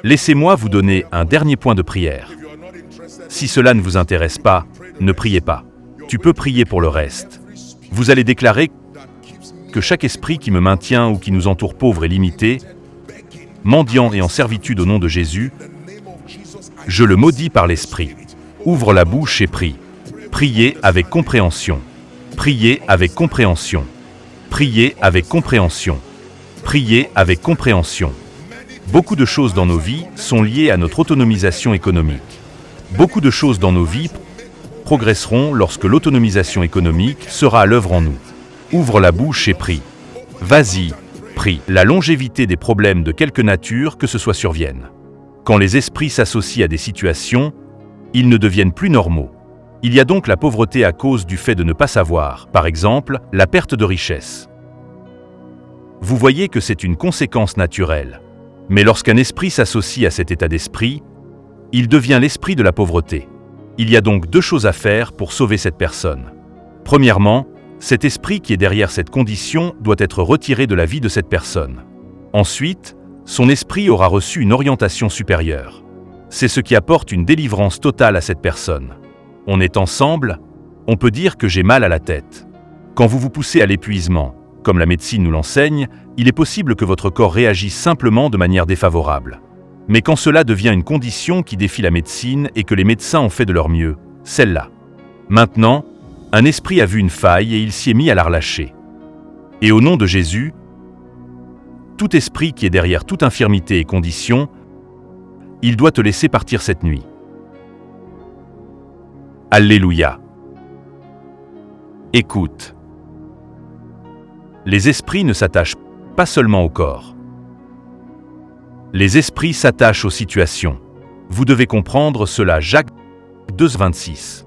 Laissez-moi vous donner un dernier point de prière. Si cela ne vous intéresse pas, ne priez pas. Tu peux prier pour le reste. Vous allez déclarer que chaque esprit qui me maintient ou qui nous entoure pauvre et limité, mendiant et en servitude au nom de Jésus, je le maudis par l'esprit. Ouvre la bouche et prie. Priez avec compréhension. Priez avec compréhension. Priez avec compréhension. Priez avec compréhension. Beaucoup de choses dans nos vies sont liées à notre autonomisation économique. Beaucoup de choses dans nos vies progresseront lorsque l'autonomisation économique sera à l'œuvre en nous. Ouvre la bouche et prie. Vas-y, prie. La longévité des problèmes de quelque nature que ce soit surviennent. Quand les esprits s'associent à des situations, ils ne deviennent plus normaux. Il y a donc la pauvreté à cause du fait de ne pas savoir, par exemple, la perte de richesse. Vous voyez que c'est une conséquence naturelle. Mais lorsqu'un esprit s'associe à cet état d'esprit, il devient l'esprit de la pauvreté. Il y a donc deux choses à faire pour sauver cette personne. Premièrement, cet esprit qui est derrière cette condition doit être retiré de la vie de cette personne. Ensuite, son esprit aura reçu une orientation supérieure. C'est ce qui apporte une délivrance totale à cette personne. On est ensemble, on peut dire que j'ai mal à la tête. Quand vous vous poussez à l'épuisement, comme la médecine nous l'enseigne, il est possible que votre corps réagisse simplement de manière défavorable. Mais quand cela devient une condition qui défie la médecine et que les médecins ont fait de leur mieux, celle-là. Maintenant, un esprit a vu une faille et il s'y est mis à la relâcher. Et au nom de Jésus, tout esprit qui est derrière toute infirmité et condition, il doit te laisser partir cette nuit. Alléluia. Écoute. Les esprits ne s'attachent pas seulement au corps. Les esprits s'attachent aux situations. Vous devez comprendre cela. Jacques 2,26.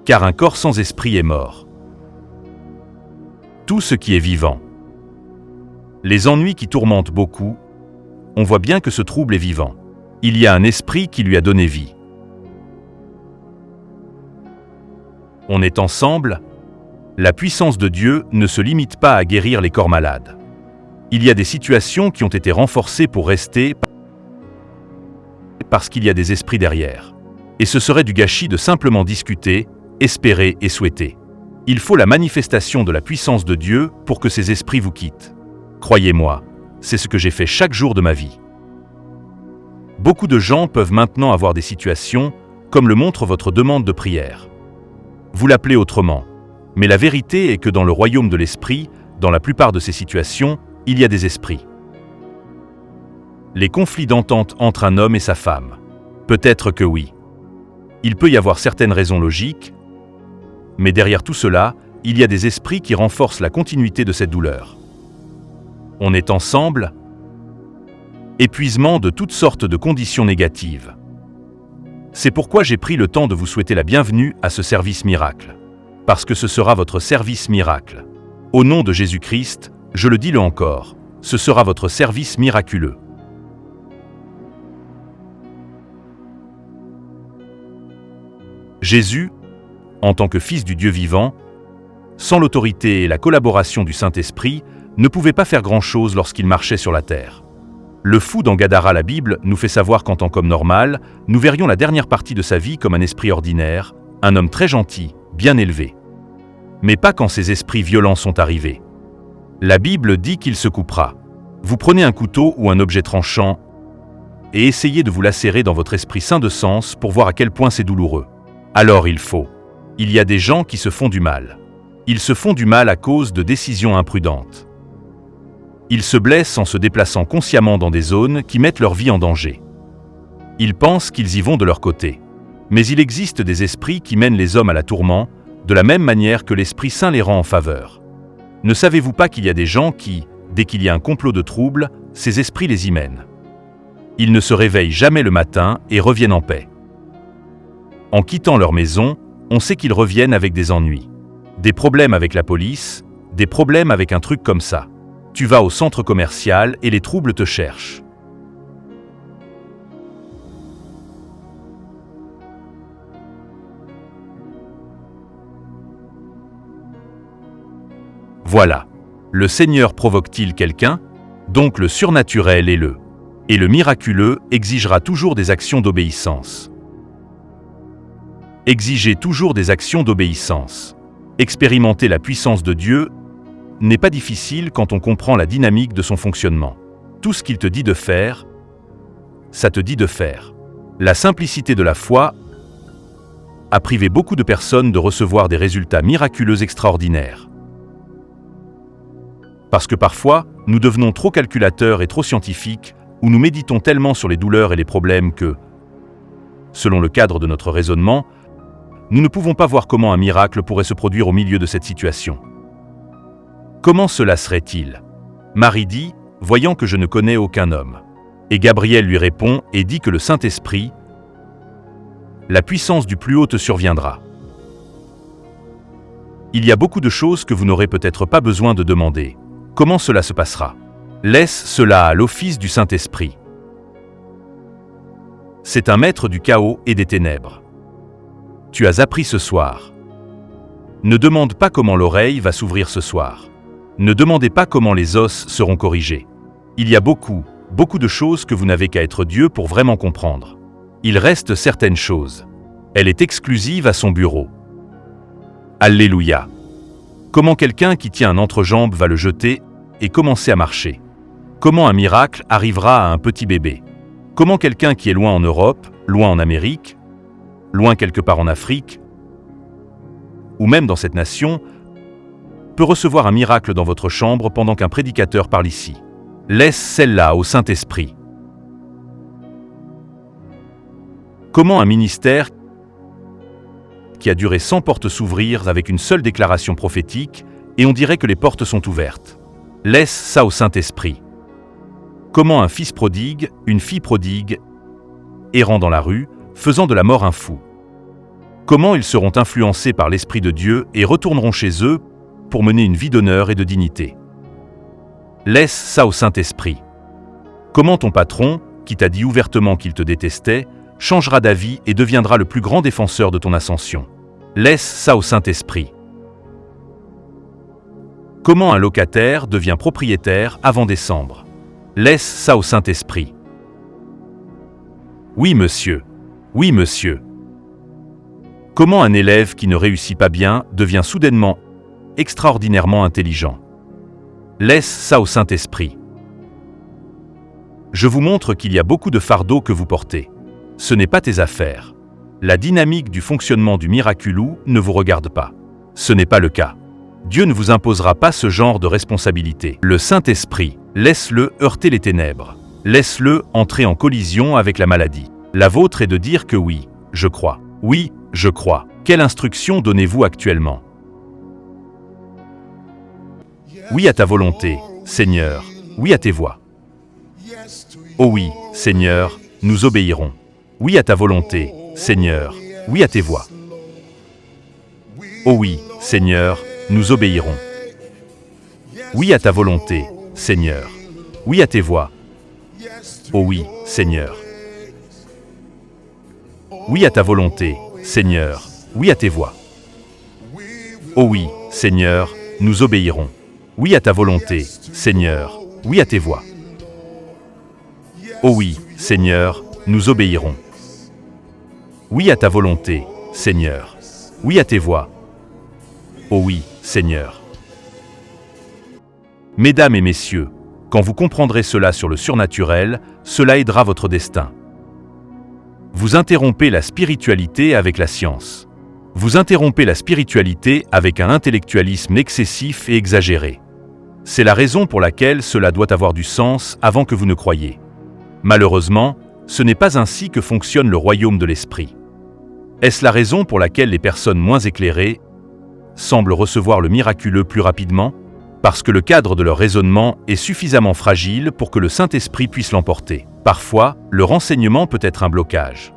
Car un corps sans esprit est mort. Tout ce qui est vivant. Les ennuis qui tourmentent beaucoup, on voit bien que ce trouble est vivant. Il y a un esprit qui lui a donné vie. On est ensemble. La puissance de Dieu ne se limite pas à guérir les corps malades. Il y a des situations qui ont été renforcées pour rester parce qu'il y a des esprits derrière. Et ce serait du gâchis de simplement discuter, espérer et souhaiter. Il faut la manifestation de la puissance de Dieu pour que ces esprits vous quittent. Croyez-moi, c'est ce que j'ai fait chaque jour de ma vie. Beaucoup de gens peuvent maintenant avoir des situations, comme le montre votre demande de prière. Vous l'appelez autrement. Mais la vérité est que dans le royaume de l'esprit, dans la plupart de ces situations, il y a des esprits. Les conflits d'entente entre un homme et sa femme. Peut-être que oui. Il peut y avoir certaines raisons logiques, mais derrière tout cela, il y a des esprits qui renforcent la continuité de cette douleur. On est ensemble. Épuisement de toutes sortes de conditions négatives. C'est pourquoi j'ai pris le temps de vous souhaiter la bienvenue à ce service miracle. Parce que ce sera votre service miracle. Au nom de Jésus-Christ, je le dis encore, ce sera votre service miraculeux. Jésus, en tant que Fils du Dieu vivant, sans l'autorité et la collaboration du Saint-Esprit, ne pouvait pas faire grand-chose lorsqu'il marchait sur la terre. Le fou dans Gadara, la Bible, nous fait savoir qu'en tant qu'homme normal, nous verrions la dernière partie de sa vie comme un esprit ordinaire, un homme très gentil, bien élevé. Mais pas quand ces esprits violents sont arrivés. La Bible dit qu'il se coupera. Vous prenez un couteau ou un objet tranchant et essayez de vous lacérer dans votre esprit sain de sens pour voir à quel point c'est douloureux. Alors il y a des gens qui se font du mal. Ils se font du mal à cause de décisions imprudentes. Ils se blessent en se déplaçant consciemment dans des zones qui mettent leur vie en danger. Ils pensent qu'ils y vont de leur côté. Mais il existe des esprits qui mènent les hommes à la tourmente, de la même manière que l'Esprit Saint les rend en faveur. Ne savez-vous pas qu'il y a des gens qui, dès qu'il y a un complot de troubles, ces esprits les y mènent. Ils ne se réveillent jamais le matin et reviennent en paix. En quittant leur maison, on sait qu'ils reviennent avec des ennuis. Des problèmes avec la police, des problèmes avec un truc comme ça. Tu vas au centre commercial et les troubles te cherchent. Voilà. Le Seigneur provoque-t-il quelqu'un? Donc le surnaturel est et le miraculeux exigera toujours des actions d'obéissance. Exigez toujours des actions d'obéissance. Expérimenter la puissance de Dieu n'est pas difficile quand on comprend la dynamique de son fonctionnement. Tout ce qu'il te dit de faire, ça te dit de faire. La simplicité de la foi a privé beaucoup de personnes de recevoir des résultats miraculeux extraordinaires. Parce que parfois, nous devenons trop calculateurs et trop scientifiques, ou nous méditons tellement sur les douleurs et les problèmes que, selon le cadre de notre raisonnement, nous ne pouvons pas voir comment un miracle pourrait se produire au milieu de cette situation. Comment cela serait-il? Marie dit, voyant que je ne connais aucun homme. Et Gabriel lui répond et dit que le Saint-Esprit, la puissance du plus haut te surviendra. Il y a beaucoup de choses que vous n'aurez peut-être pas besoin de demander. Comment cela se passera? Laisse cela à l'office du Saint-Esprit. C'est un maître du chaos et des ténèbres. Tu as appris ce soir. Ne demande pas comment l'oreille va s'ouvrir ce soir. Ne demandez pas comment les os seront corrigés. Il y a beaucoup de choses que vous n'avez qu'à être Dieu pour vraiment comprendre. Il reste certaines choses. Elle est exclusive à son bureau. Alléluia. Comment quelqu'un qui tient un entrejambe va le jeter et commencer à marcher? Comment un miracle arrivera à un petit bébé? Comment quelqu'un qui est loin en Europe, loin en Amérique, loin quelque part en Afrique, ou même dans cette nation, peut recevoir un miracle dans votre chambre pendant qu'un prédicateur parle ici? Laisse celle-là au Saint-Esprit. Comment un ministère qui a duré 100 portes s'ouvrir avec une seule déclaration prophétique et on dirait que les portes sont ouvertes? Laisse ça au Saint-Esprit. Comment un fils prodigue, une fille prodigue, errant dans la rue, faisant de la mort un fou? Comment ils seront influencés par l'Esprit de Dieu et retourneront chez eux pour mener une vie d'honneur et de dignité? Laisse ça au Saint-Esprit. Comment ton patron, qui t'a dit ouvertement qu'il te détestait, changera d'avis et deviendra le plus grand défenseur de ton ascension? Laisse ça au Saint-Esprit. Comment un locataire devient propriétaire avant décembre? Laisse ça au Saint-Esprit. Oui, monsieur. Oui, monsieur. Comment un élève qui ne réussit pas bien devient soudainement extraordinairement intelligent? Laisse ça au Saint-Esprit. Je vous montre qu'il y a beaucoup de fardeaux que vous portez. Ce n'est pas tes affaires. La dynamique du fonctionnement du miraculeux ne vous regarde pas. Ce n'est pas le cas. Dieu ne vous imposera pas ce genre de responsabilité. Le Saint-Esprit, laisse-le heurter les ténèbres. Laisse-le entrer en collision avec la maladie. La vôtre est de dire que oui, je crois. Oui, je crois. Quelle instruction donnez-vous actuellement? Oui à ta volonté, Seigneur. Oui à tes voies. Oh oui, Seigneur, nous obéirons. Oui à ta volonté, Seigneur. Oui à tes voies. Oh oui, Seigneur, nous obéirons. Oui à ta volonté, Seigneur. Oui à tes voies. Oh oui, Seigneur. Oui à ta volonté, Seigneur. Oui à tes voies. Oh oui, Seigneur, nous obéirons. Oui à ta volonté, Seigneur. Oui à tes voies. Oh oui, Seigneur, nous obéirons. Oui à ta volonté, Seigneur. Oui à tes voies. Oh oui, Seigneur. Mesdames et messieurs, quand vous comprendrez cela sur le surnaturel, cela aidera votre destin. Vous interrompez la spiritualité avec la science. Vous interrompez la spiritualité avec un intellectualisme excessif et exagéré. C'est la raison pour laquelle cela doit avoir du sens avant que vous ne croyiez. Malheureusement, ce n'est pas ainsi que fonctionne le royaume de l'esprit. Est-ce la raison pour laquelle les personnes moins éclairées semblent recevoir le miraculeux plus rapidement? Parce que le cadre de leur raisonnement est suffisamment fragile pour que le Saint-Esprit puisse l'emporter. Parfois, le renseignement peut être un blocage.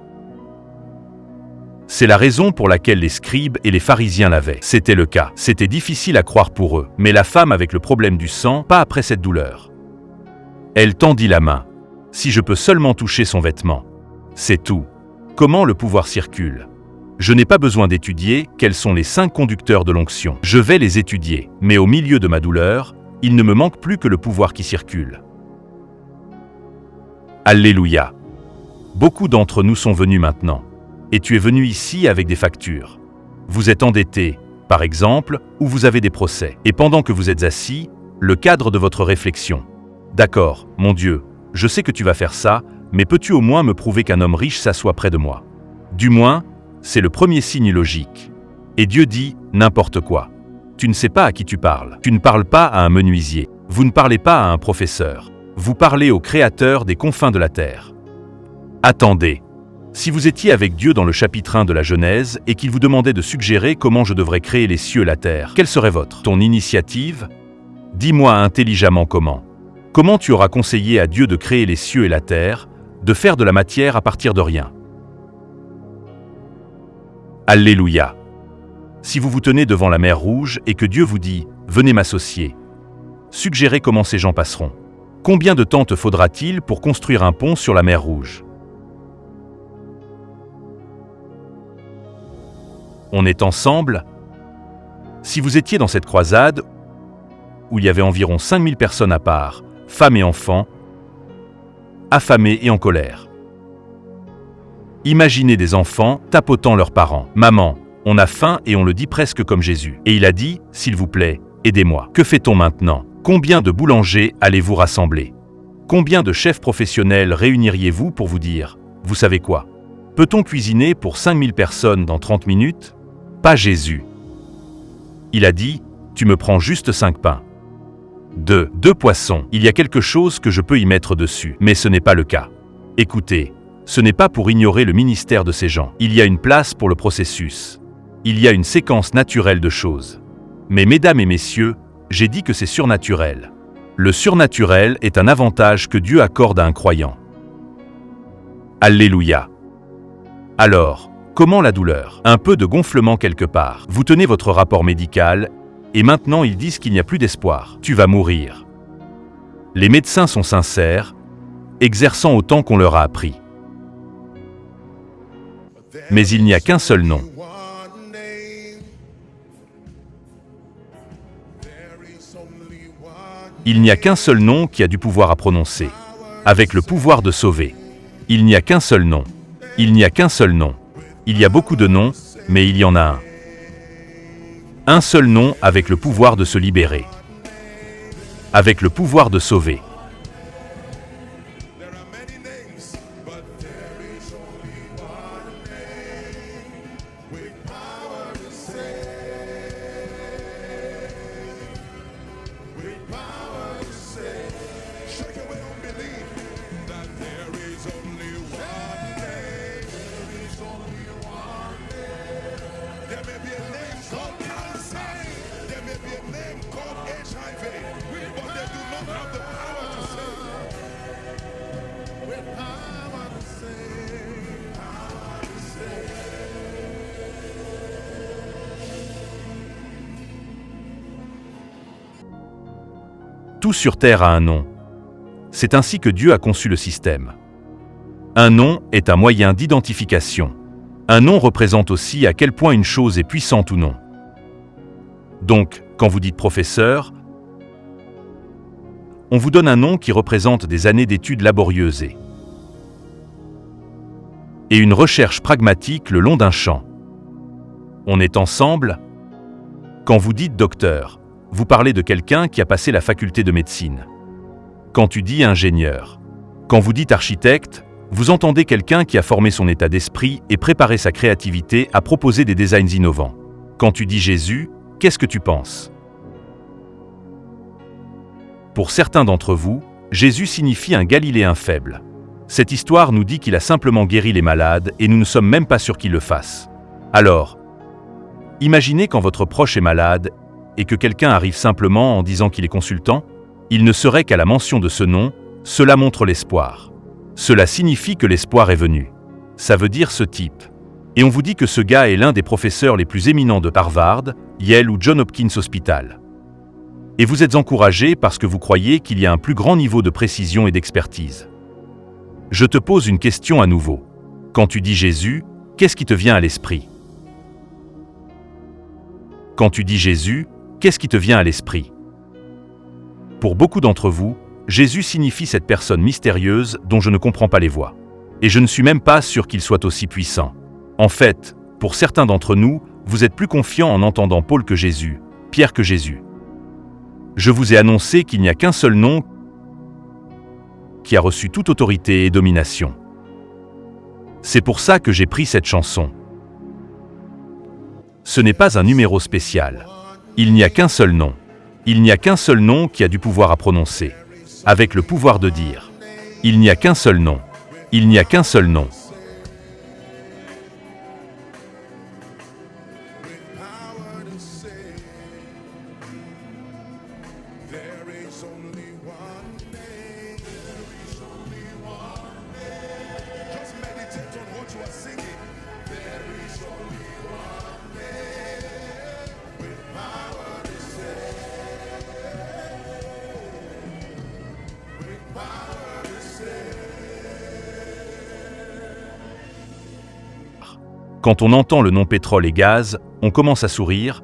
C'est la raison pour laquelle les scribes et les pharisiens l'avaient. C'était le cas. C'était difficile à croire pour eux. Mais la femme avec le problème du sang, pas après cette douleur. Elle tendit la main. Si je peux seulement toucher son vêtement. C'est tout. Comment le pouvoir circule? Je n'ai pas besoin d'étudier quels sont les 5 conducteurs de l'onction. Je vais les étudier. Mais au milieu de ma douleur, il ne me manque plus que le pouvoir qui circule. Alléluia. Beaucoup d'entre nous sont venus maintenant. Et tu es venu ici avec des factures. Vous êtes endetté, par exemple, ou vous avez des procès. Et pendant que vous êtes assis, le cadre de votre réflexion. D'accord, mon Dieu, je sais que tu vas faire ça, mais peux-tu au moins me prouver qu'un homme riche s'assoit près de moi? Du moins, c'est le premier signe logique. Et Dieu dit, n'importe quoi. Tu ne sais pas à qui tu parles. Tu ne parles pas à un menuisier. Vous ne parlez pas à un professeur. Vous parlez au Créateur des confins de la terre. Attendez. Si vous étiez avec Dieu dans le chapitre 1 de la Genèse et qu'il vous demandait de suggérer comment je devrais créer les cieux et la terre, quelle serait ton initiative? Dis-moi intelligemment comment. Comment tu auras conseillé à Dieu de créer les cieux et la terre, de faire de la matière à partir de rien? Alléluia. Si vous vous tenez devant la mer Rouge et que Dieu vous dit « Venez m'associer », suggérez comment ces gens passeront. Combien de temps te faudra-t-il pour construire un pont sur la mer Rouge? On est ensemble? Si vous étiez dans cette croisade, où il y avait environ 5000 personnes à part, femmes et enfants, affamés et en colère. Imaginez des enfants tapotant leurs parents. « Maman, on a faim et on le dit presque comme Jésus. » Et il a dit, « S'il vous plaît, aidez-moi. » Que fait-on maintenant? Combien de boulangers allez-vous rassembler? Combien de chefs professionnels réuniriez-vous pour vous dire, « Vous savez quoi? Peut-on cuisiner pour 5000 personnes dans 30 minutes? » Pas Jésus. Il a dit, « Tu me prends juste 5 pains. 2 poissons. Il y a quelque chose que je peux y mettre dessus. » Mais ce n'est pas le cas. Écoutez, ce n'est pas pour ignorer le ministère de ces gens. Il y a une place pour le processus. Il y a une séquence naturelle de choses. Mais mesdames et messieurs, j'ai dit que c'est surnaturel. Le surnaturel est un avantage que Dieu accorde à un croyant. Alléluia. Alors, comment la douleur? Un peu de gonflement quelque part. Vous tenez votre rapport médical, et maintenant ils disent qu'il n'y a plus d'espoir. Tu vas mourir. Les médecins sont sincères, exerçant autant qu'on leur a appris. Mais il n'y a qu'un seul nom. Il n'y a qu'un seul nom qui a du pouvoir à prononcer, avec le pouvoir de sauver. Il n'y a qu'un seul nom. Il n'y a qu'un seul nom. Il y a beaucoup de noms, mais il y en a un. Un seul nom avec le pouvoir de se libérer. Avec le pouvoir de sauver. Tout sur terre a un nom. C'est ainsi que Dieu a conçu le système. Un nom est un moyen d'identification. Un nom représente aussi à quel point une chose est puissante ou non. Donc, quand vous dites professeur, on vous donne un nom qui représente des années d'études laborieuses et une recherche pragmatique le long d'un champ. On est ensemble? Quand vous dites docteur, vous parlez de quelqu'un qui a passé la faculté de médecine. Quand tu dis ingénieur, quand vous dites architecte, vous entendez quelqu'un qui a formé son état d'esprit et préparé sa créativité à proposer des designs innovants. Quand tu dis Jésus, qu'est-ce que tu penses? Pour certains d'entre vous, Jésus signifie un Galiléen faible. Cette histoire nous dit qu'il a simplement guéri les malades et nous ne sommes même pas sûrs qu'il le fasse. Alors, imaginez quand votre proche est malade et que quelqu'un arrive simplement en disant qu'il est consultant, il ne serait qu'à la mention de ce nom, cela montre l'espoir. Cela signifie que l'espoir est venu. Ça veut dire ce type. Et on vous dit que ce gars est l'un des professeurs les plus éminents de Harvard, Yale ou Johns Hopkins Hospital. Et vous êtes encouragé parce que vous croyez qu'il y a un plus grand niveau de précision et d'expertise. Je te pose une question à nouveau. Quand tu dis Jésus, qu'est-ce qui te vient à l'esprit? Quand tu dis Jésus, qu'est-ce qui te vient à l'esprit? Pour beaucoup d'entre vous, Jésus signifie cette personne mystérieuse dont je ne comprends pas les voies. Et je ne suis même pas sûr qu'il soit aussi puissant. En fait, pour certains d'entre nous, vous êtes plus confiants en entendant Paul que Jésus, Pierre que Jésus. Je vous ai annoncé qu'il n'y a qu'un seul nom qui a reçu toute autorité et domination. C'est pour ça que j'ai pris cette chanson. Ce n'est pas un numéro spécial. Il n'y a qu'un seul nom. Il n'y a qu'un seul nom qui a du pouvoir à prononcer. Avec le pouvoir de dire. Il n'y a qu'un seul nom. Il n'y a qu'un seul nom. Quand on entend le nom pétrole et gaz, on commence à sourire,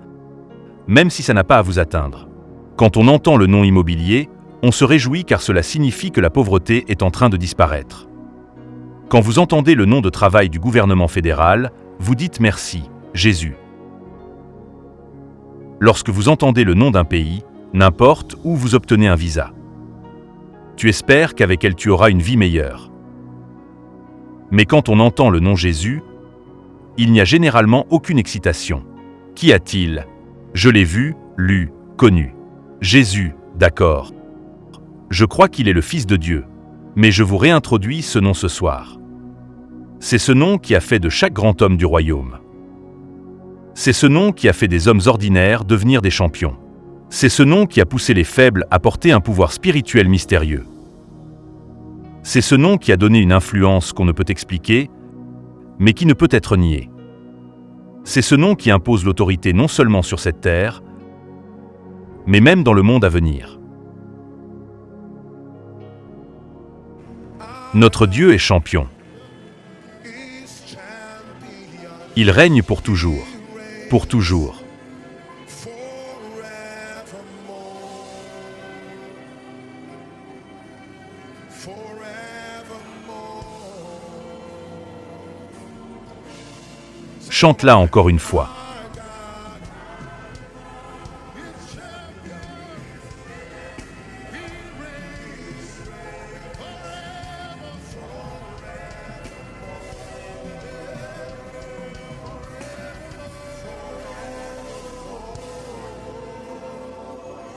même si ça n'a pas à vous atteindre. Quand on entend le nom immobilier, on se réjouit car cela signifie que la pauvreté est en train de disparaître. Quand vous entendez le nom de travail du gouvernement fédéral, vous dites merci, Jésus. Lorsque vous entendez le nom d'un pays, n'importe où vous obtenez un visa. Tu espères qu'avec elle tu auras une vie meilleure. Mais quand on entend le nom Jésus, il n'y a généralement aucune excitation. Qui a-t-il? Je l'ai vu, lu, connu. Jésus, d'accord. Je crois qu'il est le Fils de Dieu. Mais je vous réintroduis ce nom ce soir. C'est ce nom qui a fait de chaque grand homme du royaume. C'est ce nom qui a fait des hommes ordinaires devenir des champions. C'est ce nom qui a poussé les faibles à porter un pouvoir spirituel mystérieux. C'est ce nom qui a donné une influence qu'on ne peut expliquer, mais qui ne peut être nié. C'est ce nom qui impose l'autorité non seulement sur cette terre, mais même dans le monde à venir. Notre Dieu est champion. Il règne pour toujours. Pour toujours. Chante-la encore une fois.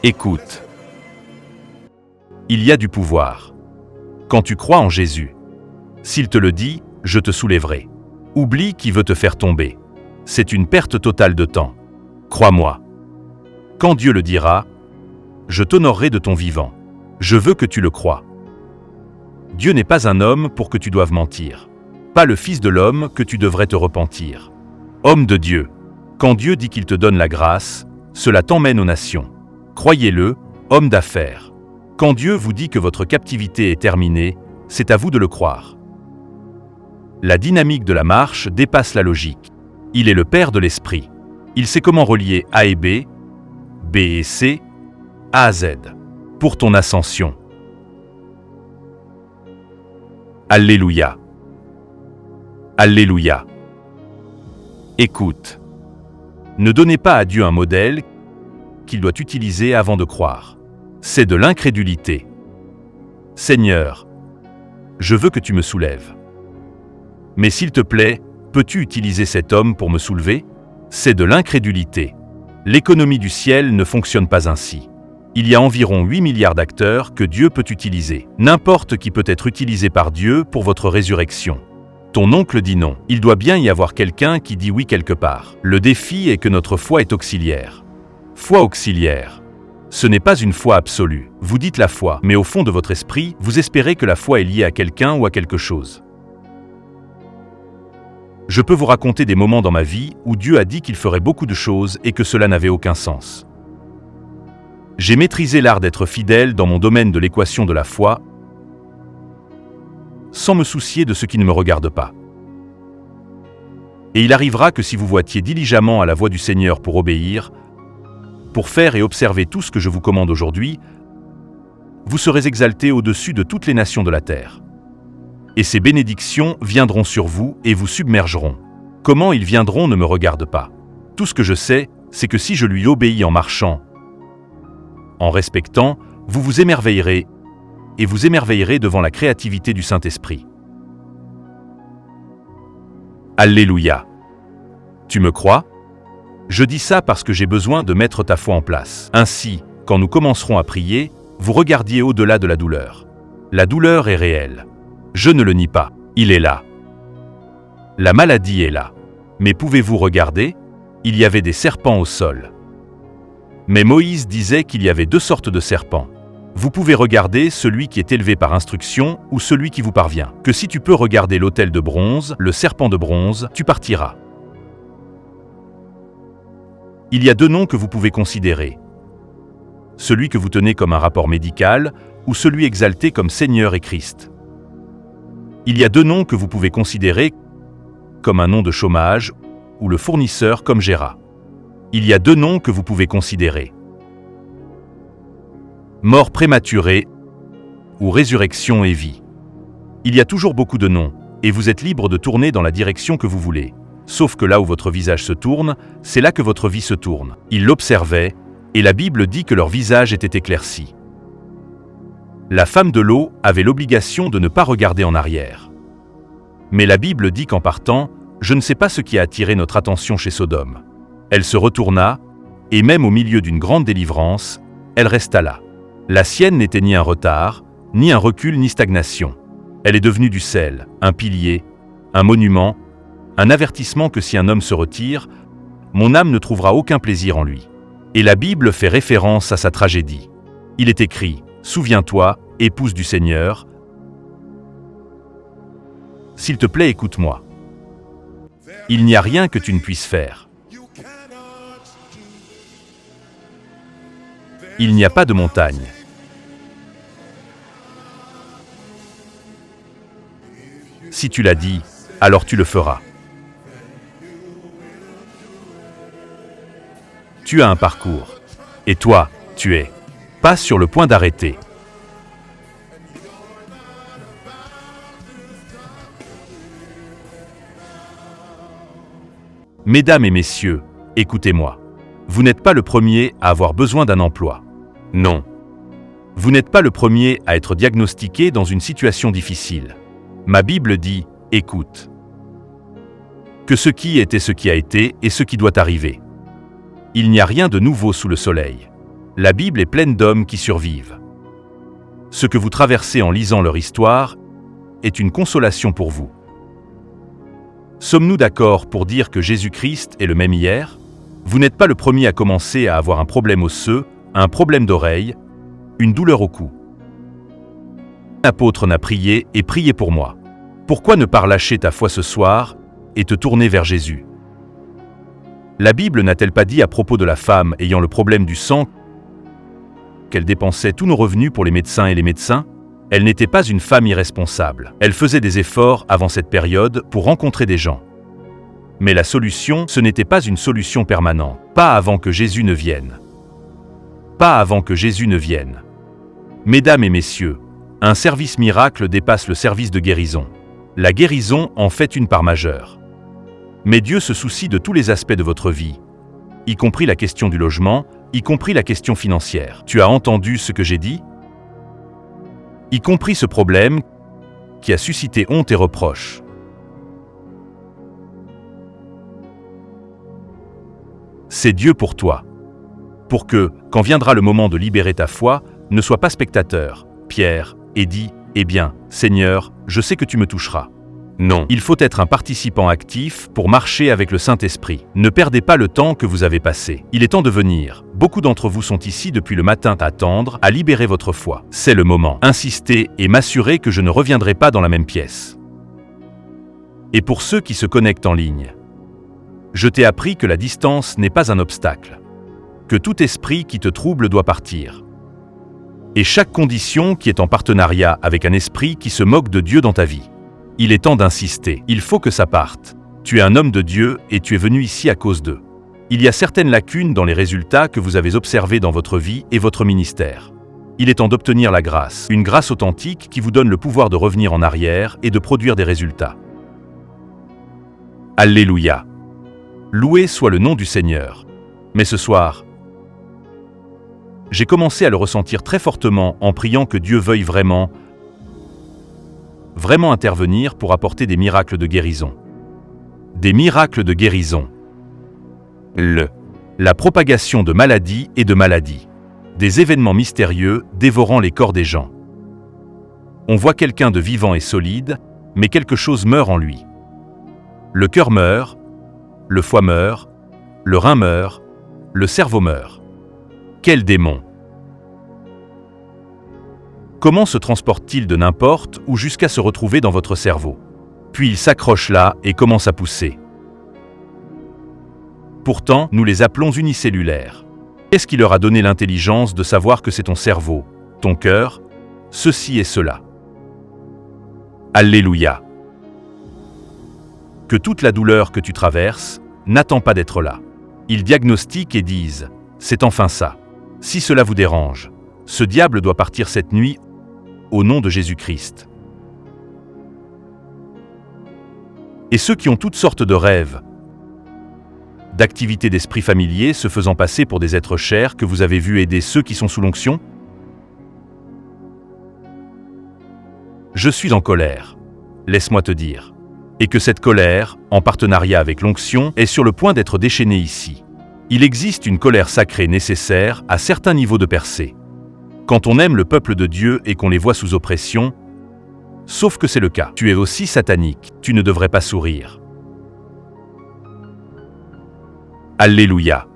Écoute. Il y a du pouvoir. Quand tu crois en Jésus, s'il te le dit, je te soulèverai. Oublie qui veut te faire tomber. C'est une perte totale de temps. Crois-moi. Quand Dieu le dira, je t'honorerai de ton vivant. Je veux que tu le crois. Dieu n'est pas un homme pour que tu doives mentir. Pas le Fils de l'homme que tu devrais te repentir. Homme de Dieu. Quand Dieu dit qu'il te donne la grâce, cela t'emmène aux nations. Croyez-le, homme d'affaires. Quand Dieu vous dit que votre captivité est terminée, c'est à vous de le croire. La dynamique de la marche dépasse la logique. Il est le Père de l'Esprit. Il sait comment relier A et B, B et C, A à Z. Pour ton ascension. Alléluia. Alléluia. Écoute. Ne donnez pas à Dieu un modèle qu'il doit utiliser avant de croire. C'est de l'incrédulité. Seigneur, je veux que tu me soulèves. Mais s'il te plaît, peux-tu utiliser cet homme pour me soulever? C'est de l'incrédulité. L'économie du ciel ne fonctionne pas ainsi. Il y a environ 8 milliards d'acteurs que Dieu peut utiliser. N'importe qui peut être utilisé par Dieu pour votre résurrection. Ton oncle dit non. Il doit bien y avoir quelqu'un qui dit oui quelque part. Le défi est que notre foi est auxiliaire. Foi auxiliaire. Ce n'est pas une foi absolue. Vous dites la foi, mais au fond de votre esprit, vous espérez que la foi est liée à quelqu'un ou à quelque chose. Je peux vous raconter des moments dans ma vie où Dieu a dit qu'il ferait beaucoup de choses et que cela n'avait aucun sens. J'ai maîtrisé l'art d'être fidèle dans mon domaine de l'équation de la foi, sans me soucier de ce qui ne me regarde pas. Et il arrivera que si vous voitiez diligemment à la voix du Seigneur pour obéir, pour faire et observer tout ce que je vous commande aujourd'hui, Vous serez exaltés au-dessus de toutes les nations de la terre. Et ces bénédictions viendront sur vous et vous submergeront. Comment ils viendront ne me regarde pas. Tout ce que je sais, c'est que si je lui obéis en marchant, en respectant, vous vous émerveillerez, et vous émerveillerez devant la créativité du Saint-Esprit. Alléluia. Tu me crois? Je dis ça parce que j'ai besoin de mettre ta foi en place. Ainsi, quand nous commencerons à prier, vous regardiez au-delà de la douleur. La douleur est réelle. Je ne le nie pas. Il est là. La maladie est là. Mais pouvez-vous regarder? Il y avait des serpents au sol. Mais Moïse disait qu'il y avait deux sortes de serpents. Vous pouvez regarder celui qui est élevé par instruction ou celui qui vous parvient. Que si tu peux regarder l'autel de bronze, le serpent de bronze, tu partiras. Il y a deux noms que vous pouvez considérer. Celui que vous tenez comme un rapport médical ou celui exalté comme Seigneur et Christ. Il y a deux noms que vous pouvez considérer comme un nom de chômage ou le fournisseur comme Géra. Il y a deux noms que vous pouvez considérer. Mort prématurée ou résurrection et vie. Il y a toujours beaucoup de noms, et vous êtes libre de tourner dans la direction que vous voulez. Sauf que là où votre visage se tourne, c'est là que votre vie se tourne. Ils l'observaient, et la Bible dit que leur visage était éclairci. La femme de l'eau avait l'obligation de ne pas regarder en arrière. Mais la Bible dit qu'en partant, je ne sais pas ce qui a attiré notre attention chez Sodome. Elle se retourna, et même au milieu d'une grande délivrance, elle resta là. La sienne n'était ni un retard, ni un recul, ni stagnation. Elle est devenue du sel, un pilier, un monument, un avertissement que si un homme se retire, mon âme ne trouvera aucun plaisir en lui. Et la Bible fait référence à sa tragédie. Il est écrit, « Souviens-toi, épouse du Seigneur, s'il te plaît, écoute-moi. Il n'y a rien que tu ne puisses faire. Il n'y a pas de montagne. Si tu l'as dit, alors tu le feras. Tu as un parcours. Et toi, tu es pas sur le point d'arrêter. Mesdames et messieurs, écoutez-moi. Vous n'êtes pas le premier à avoir besoin d'un emploi. Non. Vous n'êtes pas le premier à être diagnostiqué dans une situation difficile. Ma Bible dit, écoute. Que ce qui est ce qui a été et ce qui doit arriver. Il n'y a rien de nouveau sous le soleil. La Bible est pleine d'hommes qui survivent. Ce que vous traversez en lisant leur histoire est une consolation pour vous. Sommes-nous d'accord pour dire que Jésus-Christ est le même hier? Vous n'êtes pas le premier à commencer à avoir un problème osseux, un problème d'oreille, une douleur au cou. L'apôtre n'a prié et prié pour moi. Pourquoi ne pas relâcher ta foi ce soir et te tourner vers Jésus? La Bible n'a-t-elle pas dit à propos de la femme ayant le problème du sang qu'elle dépensait tous nos revenus pour les médecins et les médecins? Elle n'était pas une femme irresponsable. Elle faisait des efforts avant cette période pour rencontrer des gens. Mais la solution, ce n'était pas une solution permanente. Pas avant que Jésus ne vienne. Pas avant que Jésus ne vienne. Mesdames et messieurs, un service miracle dépasse le service de guérison. La guérison en fait une part majeure. Mais Dieu se soucie de tous les aspects de votre vie, y compris la question du logement, y compris la question financière. Tu as entendu ce que j'ai dit? Y compris ce problème qui a suscité honte et reproche. C'est Dieu pour toi. Pour que, quand viendra le moment de libérer ta foi, ne sois pas spectateur, Pierre, et dis, eh bien, Seigneur, je sais que tu me toucheras. Non, il faut être un participant actif pour marcher avec le Saint-Esprit. Ne perdez pas le temps que vous avez passé. Il est temps de venir. Beaucoup d'entre vous sont ici depuis le matin à attendre, à libérer votre foi. C'est le moment. Insistez et m'assurez que je ne reviendrai pas dans la même pièce. Et pour ceux qui se connectent en ligne, je t'ai appris que la distance n'est pas un obstacle. Que tout esprit qui te trouble doit partir. Et chaque condition qui est en partenariat avec un esprit qui se moque de Dieu dans ta vie. Il est temps d'insister. Il faut que ça parte. Tu es un homme de Dieu et tu es venu ici à cause d'eux. Il y a certaines lacunes dans les résultats que vous avez observés dans votre vie et votre ministère. Il est temps d'obtenir la grâce, une grâce authentique qui vous donne le pouvoir de revenir en arrière et de produire des résultats. Alléluia. Loué soit le nom du Seigneur. Mais ce soir, j'ai commencé à le ressentir très fortement en priant que Dieu veuille vraiment intervenir pour apporter des miracles de guérison. Des miracles de guérison. La propagation de maladies et de maladies. Des événements mystérieux dévorant les corps des gens. On voit quelqu'un de vivant et solide, mais quelque chose meurt en lui. Le cœur meurt, le foie meurt, le rein meurt, le cerveau meurt. Quel démon! Comment se transporte-t-il de n'importe où jusqu'à se retrouver dans votre cerveau? Puis il s'accroche là et commence à pousser. Pourtant, nous les appelons unicellulaires. Qu'est-ce qui leur a donné l'intelligence de savoir que c'est ton cerveau, ton cœur, ceci et cela? Alléluia. Que toute la douleur que tu traverses n'attend pas d'être là. Ils diagnostiquent et disent « c'est enfin ça ». Si cela vous dérange, ce diable doit partir cette nuit au nom de Jésus-Christ. Et ceux qui ont toutes sortes de rêves, d'activités d'esprit familier se faisant passer pour des êtres chers que vous avez vus aider ceux qui sont sous l'onction? Je suis en colère, laisse-moi te dire. Et que cette colère, en partenariat avec l'onction, est sur le point d'être déchaînée ici. Il existe une colère sacrée nécessaire à certains niveaux de percée. Quand on aime le peuple de Dieu et qu'on les voit sous oppression, sauf que c'est le cas, tu es aussi satanique, tu ne devrais pas sourire. Alléluia.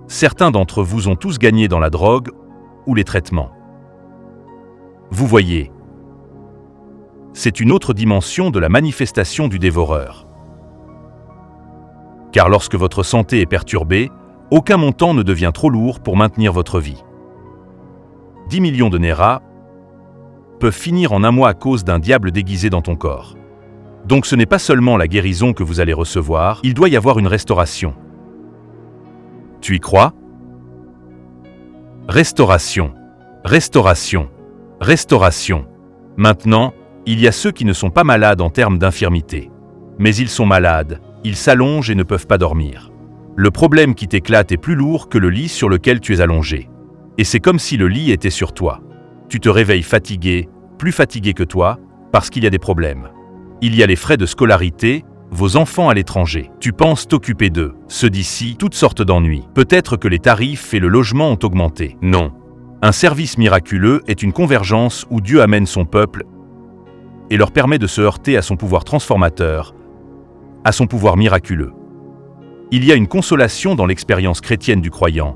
Certains d'entre vous ont tous gagné dans la drogue ou les traitements. Vous voyez, c'est une autre dimension de la manifestation du dévoreur. Car lorsque votre santé est perturbée, aucun montant ne devient trop lourd pour maintenir votre vie. 10 millions de Néra peuvent finir en un mois à cause d'un diable déguisé dans ton corps. Donc ce n'est pas seulement la guérison que vous allez recevoir, il doit y avoir une restauration. Tu y crois? Restauration, restauration, restauration. Maintenant, il y a ceux qui ne sont pas malades en termes d'infirmité. Mais ils sont malades, ils s'allongent et ne peuvent pas dormir. Le problème qui t'éclate est plus lourd que le lit sur lequel tu es allongé. Et c'est comme si le lit était sur toi. Tu te réveilles fatigué, plus fatigué que toi, parce qu'il y a des problèmes. Il y a les frais de scolarité, vos enfants à l'étranger. Tu penses t'occuper d'eux. Ceux d'ici, toutes sortes d'ennuis. Peut-être que les tarifs et le logement ont augmenté. Non. Un service miraculeux est une convergence où Dieu amène son peuple et leur permet de se heurter à son pouvoir transformateur, à son pouvoir miraculeux. Il y a une consolation dans l'expérience chrétienne du croyant.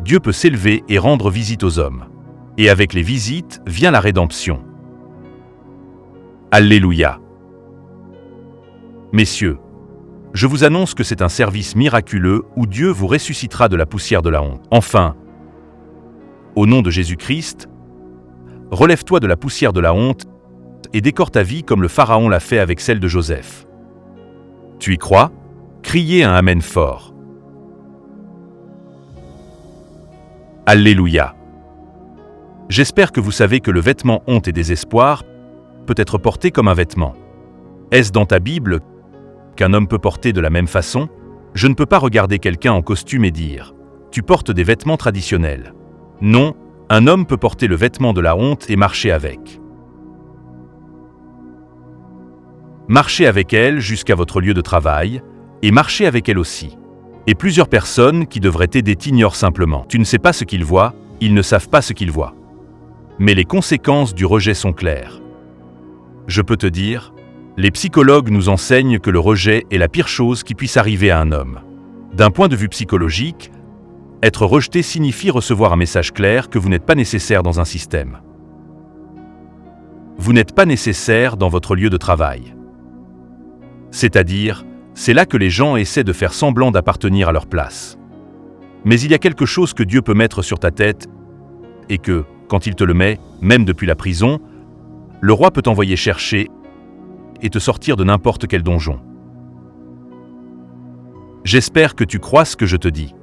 Dieu peut s'élever et rendre visite aux hommes. Et avec les visites vient la rédemption. Alléluia. Messieurs, je vous annonce que c'est un service miraculeux où Dieu vous ressuscitera de la poussière de la honte. Enfin, au nom de Jésus-Christ, relève-toi de la poussière de la honte et décore ta vie comme le Pharaon l'a fait avec celle de Joseph. Tu y crois? Criez un Amen fort. Alléluia. J'espère que vous savez que le vêtement honte et désespoir peut être porté comme un vêtement. Est-ce dans ta Bible qu'un homme peut porter de la même façon? Je ne peux pas regarder quelqu'un en costume et dire « Tu portes des vêtements traditionnels ». Non, un homme peut porter le vêtement de la honte et marcher avec. Marchez avec elle jusqu'à votre lieu de travail, et marchez avec elle aussi. Et plusieurs personnes qui devraient t'aider t'ignorent simplement. Tu ne sais pas ce qu'ils voient, ils ne savent pas ce qu'ils voient. Mais les conséquences du rejet sont claires. Je peux te dire, les psychologues nous enseignent que le rejet est la pire chose qui puisse arriver à un homme. D'un point de vue psychologique, être rejeté signifie recevoir un message clair que vous n'êtes pas nécessaire dans un système. Vous n'êtes pas nécessaire dans votre lieu de travail. C'est-à-dire, c'est là que les gens essaient de faire semblant d'appartenir à leur place. Mais il y a quelque chose que Dieu peut mettre sur ta tête et que, quand il te le met, même depuis la prison, le roi peut t'envoyer chercher et te sortir de n'importe quel donjon. J'espère que tu crois ce que je te dis.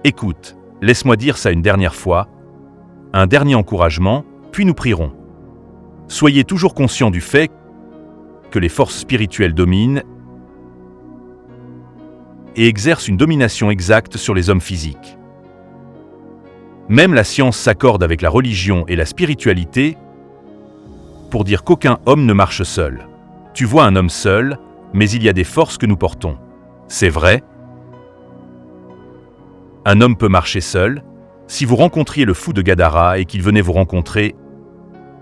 Écoute, laisse-moi dire ça une dernière fois, un dernier encouragement, puis nous prierons. Soyez toujours conscients du fait que les forces spirituelles dominent et exercent une domination exacte sur les hommes physiques. Même la science s'accorde avec la religion et la spiritualité pour dire qu'aucun homme ne marche seul. Tu vois un homme seul, mais il y a des forces que nous portons. C'est vrai? Un homme peut marcher seul. Si vous rencontriez le fou de Gadara et qu'il venait vous rencontrer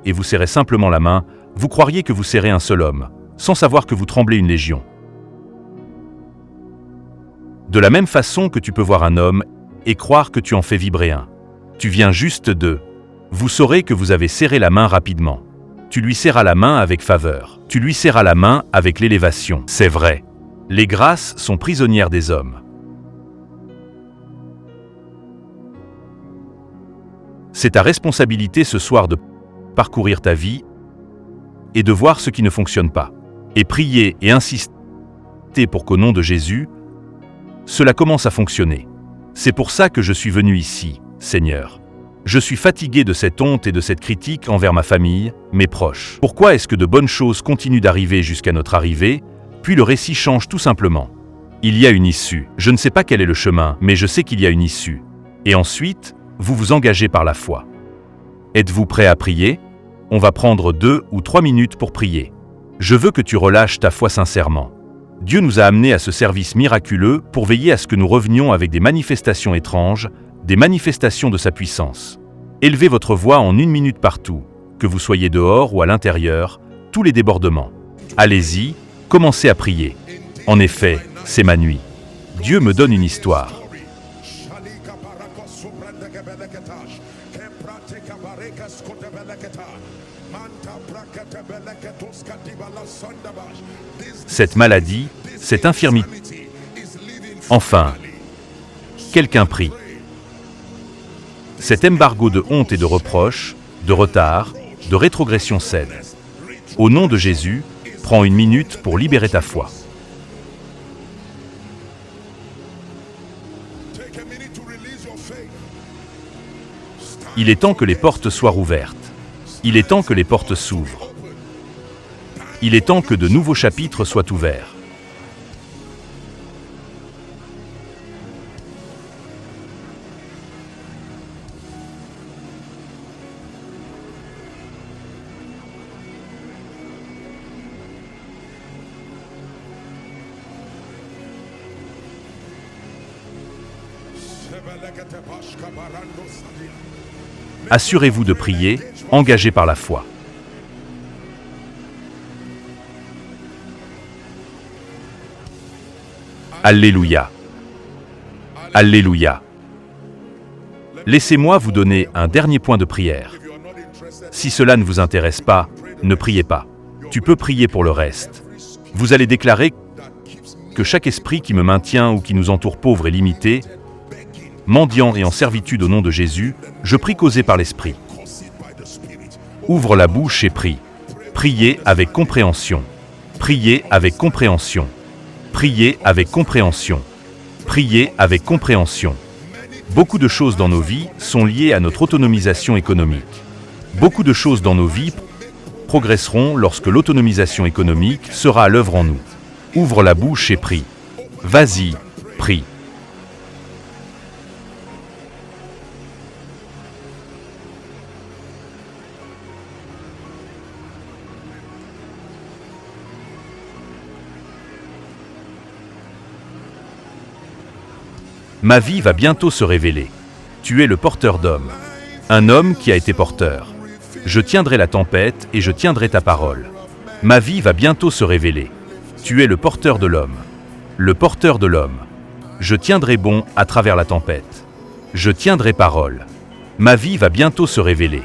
et vous serrez simplement la main, vous croiriez que vous serrez un seul homme, sans savoir que vous tremblez une légion. De la même façon que tu peux voir un homme et croire que tu en fais vibrer un. Tu viens juste de. Vous saurez que vous avez serré la main rapidement. Tu lui serras la main avec faveur. Tu lui serras la main avec l'élévation. C'est vrai. Les grâces sont prisonnières des hommes. C'est ta responsabilité ce soir de parcourir ta vie et de voir ce qui ne fonctionne pas. Et prier et insister pour qu'au nom de Jésus, cela commence à fonctionner. C'est pour ça que je suis venu ici, Seigneur. Je suis fatigué de cette honte et de cette critique envers ma famille, mes proches. Pourquoi est-ce que de bonnes choses continuent d'arriver jusqu'à notre arrivée, puis le récit change tout simplement? Il y a une issue. Je ne sais pas quel est le chemin, mais je sais qu'il y a une issue. Et ensuite, vous vous engagez par la foi. Êtes-vous prêt à prier? On va prendre 2 ou 3 minutes pour prier. Je veux que tu relâches ta foi sincèrement. Dieu nous a amenés à ce service miraculeux pour veiller à ce que nous revenions avec des manifestations étranges, des manifestations de sa puissance. Élevez votre voix en 1 minute partout, que vous soyez dehors ou à l'intérieur, tous les débordements. Allez-y, commencez à prier. En effet, c'est ma nuit. Dieu me donne une histoire. Cette maladie, cette infirmité. Enfin, quelqu'un prie. Cet embargo de honte et de reproche, de retard, de rétrogression cède. Au nom de Jésus, prends 1 minute pour libérer ta foi. Il est temps que les portes soient rouvertes. Il est temps que les portes s'ouvrent. Il est temps que de nouveaux chapitres soient ouverts. Assurez-vous de prier, engagé par la foi. Alléluia. Alléluia. Laissez-moi vous donner un dernier point de prière. Si cela ne vous intéresse pas, ne priez pas. Tu peux prier pour le reste. Vous allez déclarer que chaque esprit qui me maintient ou qui nous entoure pauvre et limité, mendiant et en servitude au nom de Jésus, je prie causé par l'Esprit. Ouvre la bouche et prie. Priez avec compréhension. Priez avec compréhension. Priez avec compréhension. Priez avec compréhension. Beaucoup de choses dans nos vies sont liées à notre autonomisation économique. Beaucoup de choses dans nos vies progresseront lorsque l'autonomisation économique sera à l'œuvre en nous. Ouvre la bouche et prie. Vas-y, prie. Ma vie va bientôt se révéler. Tu es le porteur d'homme. Un homme qui a été porteur. Je tiendrai la tempête et je tiendrai ta parole. Ma vie va bientôt se révéler. Tu es le porteur de l'homme. Le porteur de l'homme. Je tiendrai bon à travers la tempête. Je tiendrai parole. Ma vie va bientôt se révéler.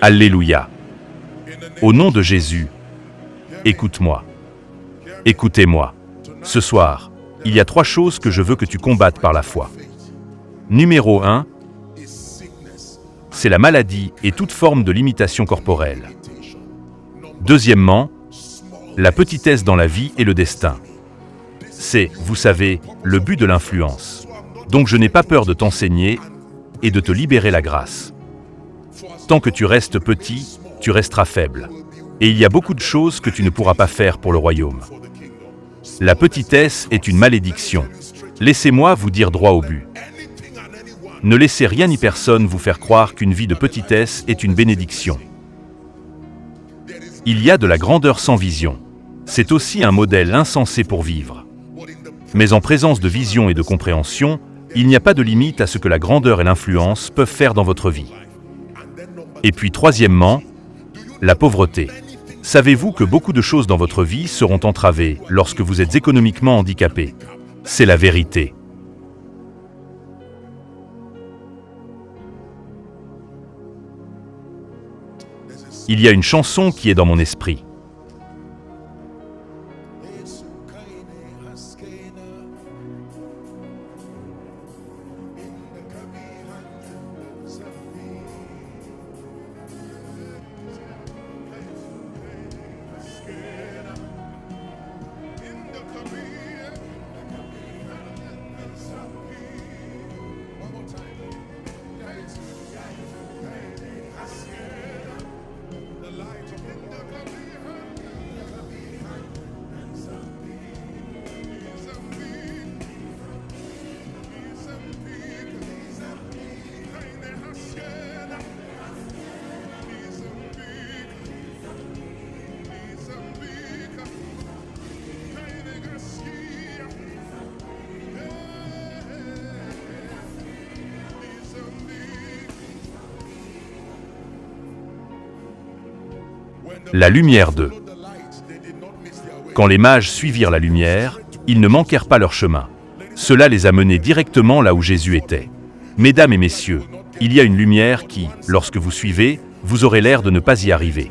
Alléluia. Au nom de Jésus, écoute-moi. Écoutez-moi. Ce soir, il y a 3 choses que je veux que tu combattes par la foi. Numéro 1, c'est la maladie et toute forme de limitation corporelle. Deuxièmement, la petitesse dans la vie et le destin. C'est, vous savez, le but de l'influence. Donc je n'ai pas peur de t'enseigner et de te libérer la grâce. Tant que tu restes petit, tu resteras faible. Et il y a beaucoup de choses que tu ne pourras pas faire pour le royaume. La petitesse est une malédiction. Laissez-moi vous dire droit au but. Ne laissez rien ni personne vous faire croire qu'une vie de petitesse est une bénédiction. Il y a de la grandeur sans vision. C'est aussi un modèle insensé pour vivre. Mais en présence de vision et de compréhension, il n'y a pas de limite à ce que la grandeur et l'influence peuvent faire dans votre vie. Et puis troisièmement, la pauvreté. Savez-vous que beaucoup de choses dans votre vie seront entravées lorsque vous êtes économiquement handicapé? C'est la vérité. Il y a une chanson qui est dans mon esprit. La lumière de. Quand les mages suivirent la lumière, ils ne manquèrent pas leur chemin. Cela les a menés directement là où Jésus était. Mesdames et messieurs, il y a une lumière qui, lorsque vous suivez, vous aurez l'air de ne pas y arriver.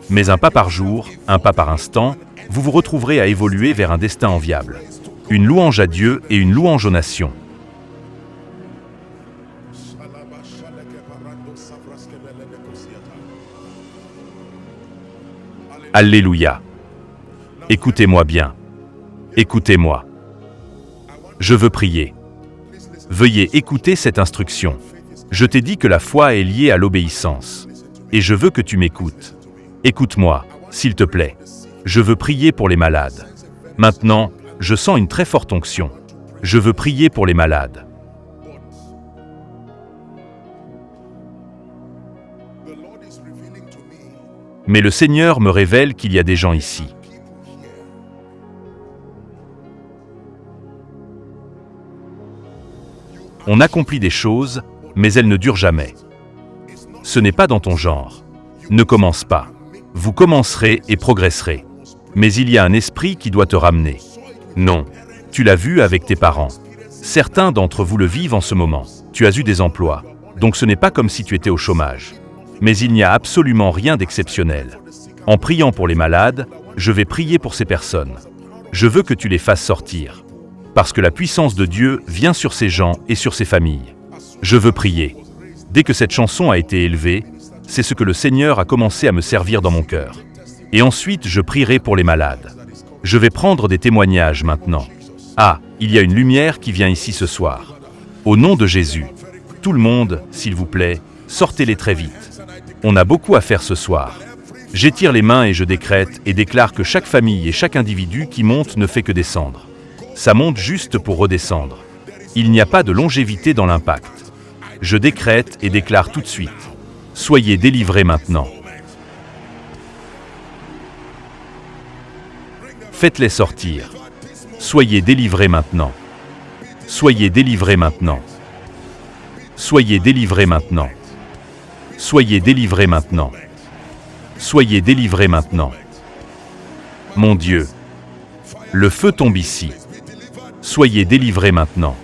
Mais un pas par jour, un pas par instant, vous vous retrouverez à évoluer vers un destin enviable. Une louange à Dieu et une louange aux nations. Alléluia. Écoutez-moi bien. Écoutez-moi. Je veux prier. Veuillez écouter cette instruction. Je t'ai dit que la foi est liée à l'obéissance. Et je veux que tu m'écoutes. Écoute-moi, s'il te plaît. Je veux prier pour les malades. Maintenant, je sens une très forte onction. Je veux prier pour les malades. Mais le Seigneur me révèle qu'il y a des gens ici. On accomplit des choses, mais elles ne durent jamais. Ce n'est pas dans ton genre. Ne commence pas. Vous commencerez et progresserez. Mais il y a un esprit qui doit te ramener. Non. Tu l'as vu avec tes parents. Certains d'entre vous le vivent en ce moment. Tu as eu des emplois. Donc ce n'est pas comme si tu étais au chômage. Mais il n'y a absolument rien d'exceptionnel. En priant pour les malades, je vais prier pour ces personnes. Je veux que tu les fasses sortir. Parce que la puissance de Dieu vient sur ces gens et sur ces familles. Je veux prier. Dès que cette chanson a été élevée, c'est ce que le Seigneur a commencé à me servir dans mon cœur. Et ensuite, je prierai pour les malades. Je vais prendre des témoignages maintenant. Ah, il y a une lumière qui vient ici ce soir. Au nom de Jésus, tout le monde, s'il vous plaît, sortez-les très vite. On a beaucoup à faire ce soir. J'étire les mains et je décrète et déclare que chaque famille et chaque individu qui monte ne fait que descendre. Ça monte juste pour redescendre. Il n'y a pas de longévité dans l'impact. Je décrète et déclare tout de suite. Soyez délivrés maintenant. Faites-les sortir. Soyez délivrés maintenant. Soyez délivrés maintenant. Soyez délivrés maintenant. Soyez délivrés maintenant. Soyez délivrés maintenant. Mon Dieu, le feu tombe ici. Soyez délivrés maintenant.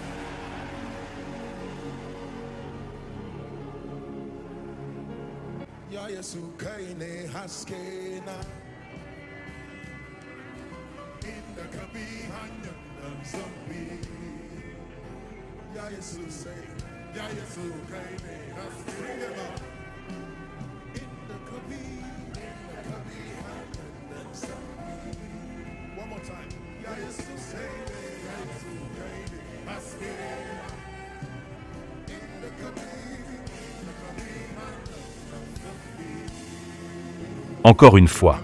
Encore une fois,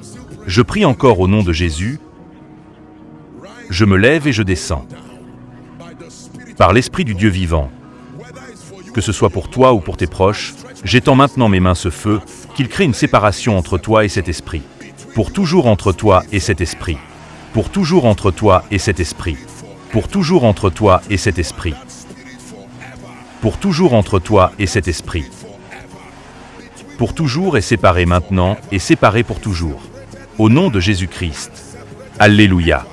je prie encore au nom de Jésus, je me lève et je descends. Par l'Esprit du Dieu vivant, que ce soit pour toi ou pour tes proches, j'étends maintenant mes mains ce feu, qu'il crée une séparation entre toi et cet esprit. Pour toujours entre toi et cet esprit. Pour toujours entre toi et cet esprit. Pour toujours entre toi et cet esprit. Pour toujours entre toi et cet esprit. Pour toujours est séparé maintenant et séparé pour toujours. Au nom de Jésus-Christ. Alléluia.